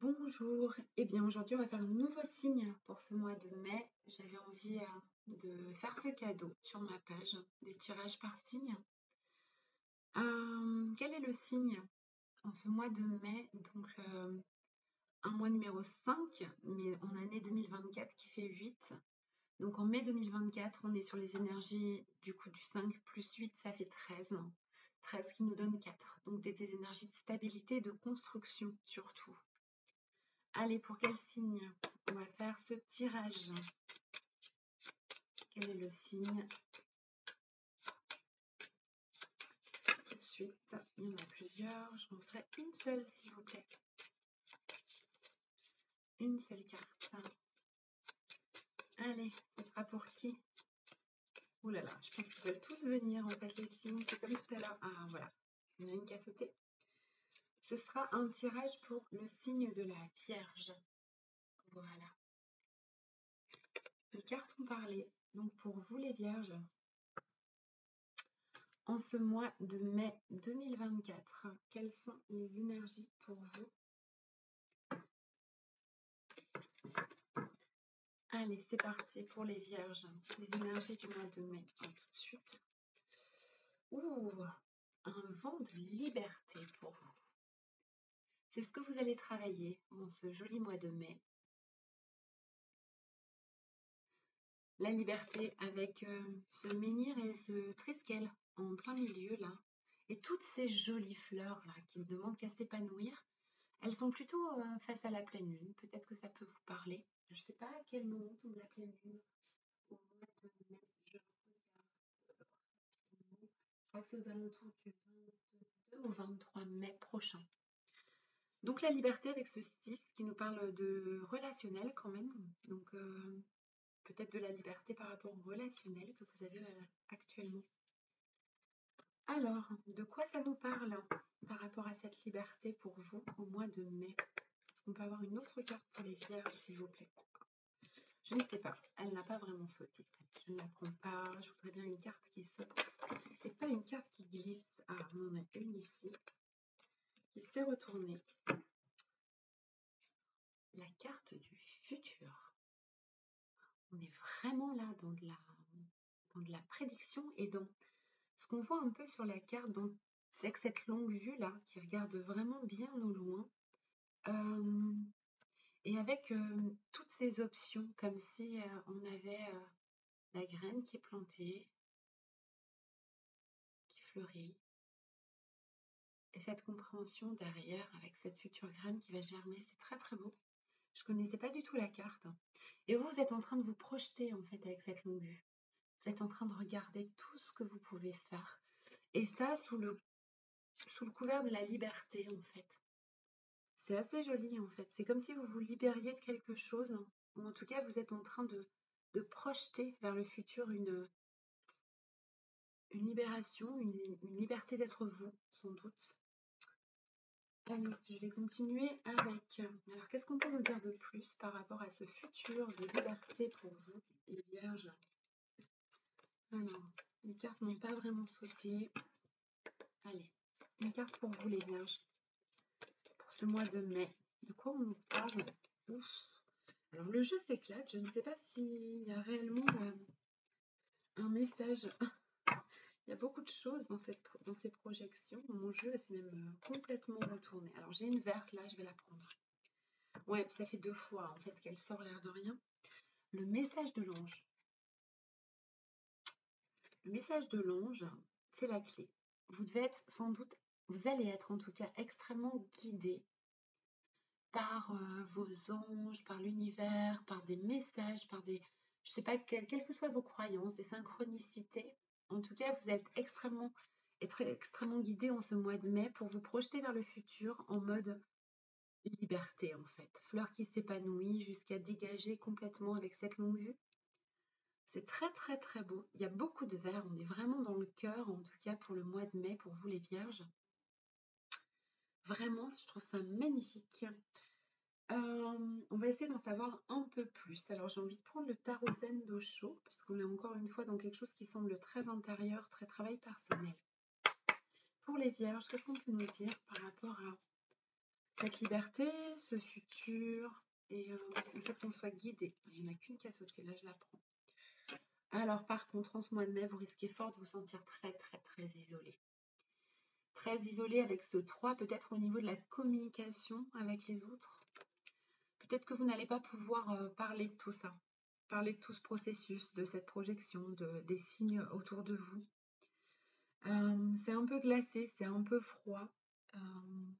Bonjour, eh bien aujourd'hui on va faire un nouveau signe pour ce mois de mai. J'avais envie de faire ce cadeau sur ma page, des tirages par signe. Quel est le signe en ce mois de mai? Donc un mois numéro 5, mais en année 2024 qui fait 8. Donc en mai 2024, on est sur les énergies du coup du 5 plus 8, ça fait 13. 13 qui nous donne 4. Donc des énergies de stabilité et de construction surtout. Allez, pour quel signe on va faire ce tirage? Quel est le signe? Tout de suite, il y en a plusieurs. Je m'en ferai une seule, s'il vous plaît. Une seule carte. Allez, ce sera pour qui? Ouh là là, je pense qu'ils veulent tous venir, en fait, les signes. C'est comme tout à l'heure. Ah, voilà. Il y en a une qui a sauté. Ce sera un tirage pour le signe de la Vierge. Voilà. Les cartes ont parlé. Donc, pour vous, les Vierges, en ce mois de mai 2024, quelles sont les énergies pour vous? Allez, c'est parti pour les Vierges. Les énergies du mois de mai. Tout de suite. Ouh, un vent de liberté pour vous. C'est ce que vous allez travailler en ce joli mois de mai. La liberté avec ce menhir et ce triskel en plein milieu là. Et toutes ces jolies fleurs là qui ne demandent qu'à s'épanouir, elles sont plutôt face à la pleine lune. Peut-être que ça peut vous parler. Je ne sais pas à quel moment tombe la pleine lune. Au mois de mai, je crois que c'est aux alentours du 22 au 23 mai prochain. Donc la liberté avec ce 6 qui nous parle de relationnel quand même. Donc peut-être de la liberté par rapport au relationnel que vous avez actuellement. Alors, de quoi ça nous parle par rapport à cette liberté pour vous au mois de mai? Est-ce qu'on peut avoir une autre carte pour les Vierges, s'il vous plaît? Je ne sais pas, elle n'a pas vraiment sauté. Je ne la prends pas, je voudrais bien une carte qui saute. Et pas une carte qui glisse. Ah, on en a une ici qui s'est retournée. La carte du futur. On est vraiment là dans de la prédiction et dans ce qu'on voit un peu sur la carte, avec cette longue vue là qui regarde vraiment bien au loin. Et avec toutes ces options, comme si on avait la graine qui est plantée, qui fleurit, et cette compréhension derrière avec cette future graine qui va germer. C'est très très beau. Je connaissais pas du tout la carte. Et vous êtes en train de vous projeter en fait avec cette longue vue. Vous êtes en train de regarder tout ce que vous pouvez faire. Et ça sous le couvert de la liberté en fait. C'est assez joli en fait. C'est comme si vous vous libériez de quelque chose. Ou en tout cas, vous êtes en train de projeter vers le futur une libération, une liberté d'être vous, sans doute. Allez, je vais continuer avec... Alors, qu'est-ce qu'on peut nous dire de plus par rapport à ce futur de liberté pour vous, les Vierges? Alors, les cartes n'ont pas vraiment sauté. Allez, une carte pour vous, les Vierges, pour ce mois de mai. De quoi on nous parle? Ouf. Alors, le jeu s'éclate. Je ne sais pas s'il y a réellement un message. Il y a beaucoup de choses dans ces projections. Mon jeu s'est même complètement retourné. Alors, j'ai une verte là, je vais la prendre. Ouais, ça fait 2 fois en fait qu'elle sort l'air de rien. Le message de l'ange. Le message de l'ange, c'est la clé. Vous devez être sans doute, vous allez être en tout cas extrêmement guidé par vos anges, par l'univers, par des messages, par des, je sais pas, quelles que soient vos croyances, des synchronicités. En tout cas, vous êtes extrêmement guidé en ce mois de mai pour vous projeter vers le futur en mode liberté en fait. Fleur qui s'épanouit jusqu'à dégager complètement avec cette longue vue. C'est très très très beau. Il y a beaucoup de vert. On est vraiment dans le cœur, en tout cas pour le mois de mai, pour vous les Vierges. Vraiment, je trouve ça magnifique. On va essayer d'en savoir un peu plus. Alors j'ai envie de prendre le tarot zen d'Osho, parce qu'on est encore une fois dans quelque chose qui semble très intérieur, très travail personnel. Pour les Vierges, qu'est-ce qu'on peut nous dire par rapport à Cette liberté, ce futur, et le fait qu'on soit guidé. Il n'y en a qu'une qui a sauté, là je la prends. Alors par contre, en ce mois de mai, vous risquez fort de vous sentir très isolé. Très isolé avec ce 3, peut-être au niveau de la communication avec les autres. Peut-être que vous n'allez pas pouvoir parler de tout ça, parler de tout ce processus, de cette projection, des signes autour de vous. C'est un peu glacé, c'est un peu froid.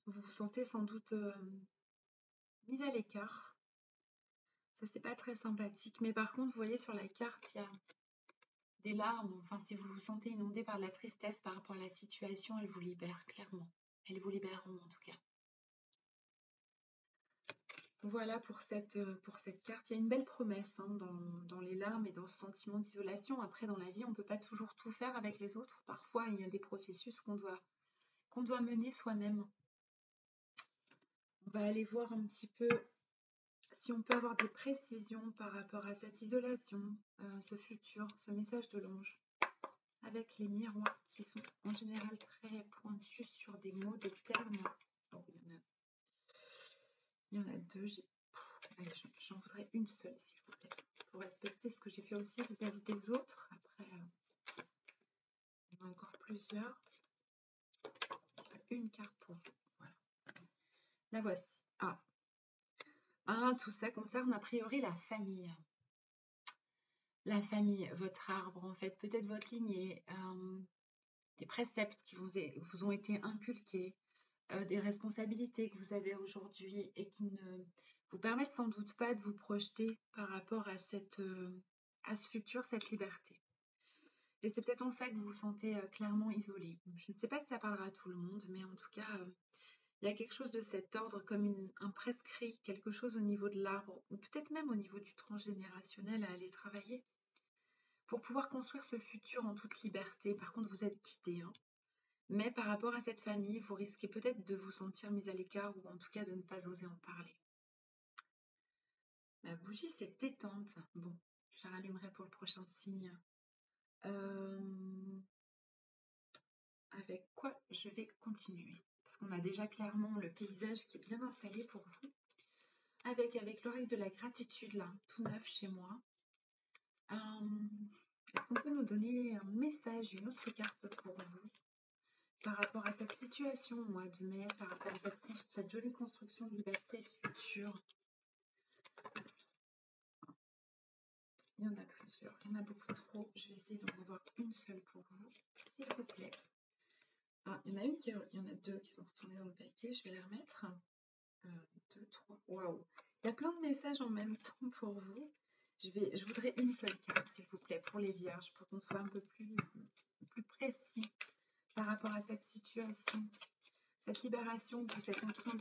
Vous vous sentez sans doute mis à l'écart. Ça, c'est pas très sympathique. Mais par contre, vous voyez sur la carte, il y a des larmes. Enfin, si vous vous sentez inondé par la tristesse par rapport à la situation, elles vous libèrent clairement. Elles vous libéreront en tout cas. Voilà pour cette carte. Il y a une belle promesse hein, dans les larmes et dans ce sentiment d'isolation. Après, dans la vie, on ne peut pas toujours tout faire avec les autres. Parfois, il y a des processus qu'on doit mener soi-même. On va aller voir un petit peu si on peut avoir des précisions par rapport à cette isolation, ce futur, ce message de l'ange, avec les miroirs qui sont en général très pointus sur des mots, des termes. Oh, il y en a deux. Allez, j'en voudrais une seule, s'il vous plaît, pour respecter ce que j'ai fait aussi vis-à-vis des autres. Après, il y en a encore plusieurs. Une carte pour vous. Voilà. La voici. Tout ça concerne a priori la famille. La famille, votre arbre, en fait, peut-être votre lignée, des préceptes qui vous ont été inculqués, des responsabilités que vous avez aujourd'hui et qui ne vous permettent sans doute pas de vous projeter par rapport à ce futur, cette liberté. Et c'est peut-être en ça que vous vous sentez clairement isolé. Je ne sais pas si ça parlera à tout le monde, mais en tout cas, il y a quelque chose de cet ordre, comme un prescrit, quelque chose au niveau de l'arbre, ou peut-être même au niveau du transgénérationnel à aller travailler pour pouvoir construire ce futur en toute liberté. Par contre, vous êtes guidé, hein. Mais par rapport à cette famille, vous risquez peut-être de vous sentir mis à l'écart ou en tout cas de ne pas oser en parler. Ma bougie s'est éteinte. Bon, je la rallumerai pour le prochain signe. Avec quoi je vais continuer? Parce qu'on a déjà clairement le paysage qui est bien installé pour vous. Avec l'oreille de la gratitude, là, tout neuf chez moi. Est-ce qu'on peut nous donner un message, une autre carte pour vous par rapport à cette situation au mois de mai, par rapport à cette jolie construction de liberté future? Il y en a plusieurs, il y en a beaucoup trop. Je vais essayer d'en avoir une seule pour vous, s'il vous plaît. Il y en a deux qui sont retournés dans le paquet, je vais les remettre. 2, 3, waouh! Il y a plein de messages en même temps pour vous. Je voudrais une seule carte, s'il vous plaît, pour les vierges, pour qu'on soit un peu plus précis par rapport à cette situation, cette libération que vous êtes en train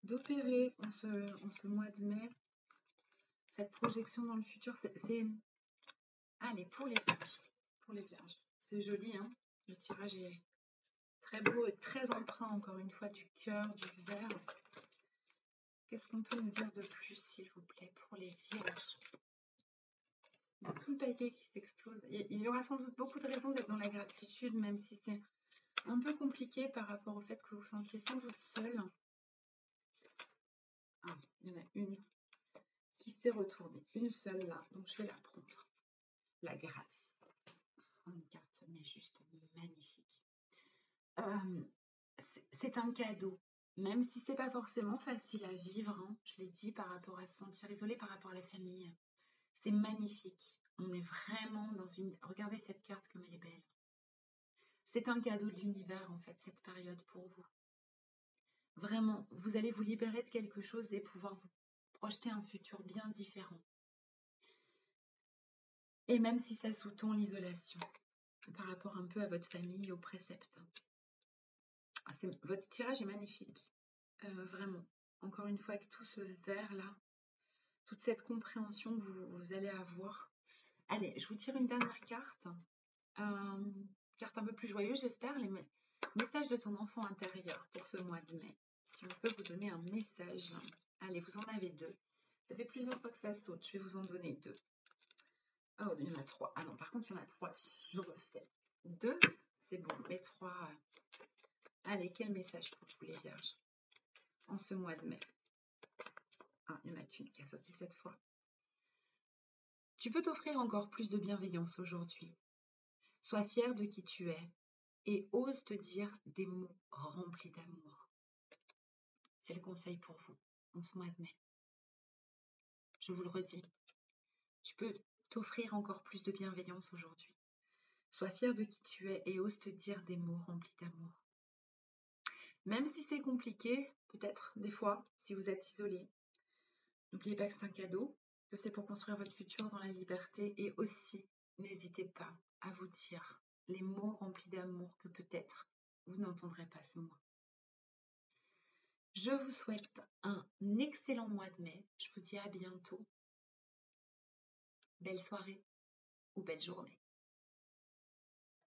d'opérer en ce mois de mai, cette projection dans le futur. Allez, pour les vierges, c'est joli, hein? Le tirage est très beau et très empreint, encore une fois, du cœur, du vert. Qu'est-ce qu'on peut nous dire de plus, s'il vous plaît, pour les vierges? Il y a tout le paquet qui s'explose. Il y aura sans doute beaucoup de raisons d'être dans la gratitude, même si c'est un peu compliqué par rapport au fait que vous vous sentiez sans doute seul. Il y en a une qui s'est retournée. Une seule là, donc je vais la prendre. La grâce. Une carte, mais juste magnifique. C'est un cadeau. Même si c'est pas forcément facile à vivre, hein, je l'ai dit, par rapport à se sentir isolé, par rapport à la famille. C'est magnifique. On est vraiment dans une... Regardez cette carte comme elle est belle. C'est un cadeau de l'univers, en fait, cette période pour vous. Vraiment, vous allez vous libérer de quelque chose et pouvoir vous projeter un futur bien différent. Et même si ça sous-tend l'isolation, par rapport un peu à votre famille, aux préceptes. Votre tirage est magnifique. Vraiment. Encore une fois, avec tout ce vert-là, toute cette compréhension que vous allez avoir. Allez, je vous tire une dernière carte. Carte un peu plus joyeuse, j'espère. Les messages de ton enfant intérieur pour ce mois de mai. Si on peut vous donner un message. Allez, vous en avez deux. Ça fait plusieurs fois que ça saute. Je vais vous en donner deux. Oh, il y en a trois. Ah non, par contre, il y en a trois. Je refais. Deux, c'est bon. Mais trois. Allez, quel message pour vous les vierges? en ce mois de mai? Ah, il n'y en a qu'une qui a sauté cette fois. Tu peux t'offrir encore plus de bienveillance aujourd'hui. Sois fier de qui tu es et ose te dire des mots remplis d'amour. C'est le conseil pour vous en ce mois de mai. Je vous le redis, tu peux t'offrir encore plus de bienveillance aujourd'hui. Sois fier de qui tu es et ose te dire des mots remplis d'amour. Même si c'est compliqué, peut-être des fois, si vous êtes isolé, n'oubliez pas que c'est un cadeau, que c'est pour construire votre futur dans la liberté et aussi, n'hésitez pas à vous dire les mots remplis d'amour que peut-être vous n'entendrez pas ce mois. Je vous souhaite un excellent mois de mai. Je vous dis à bientôt. Belle soirée ou belle journée.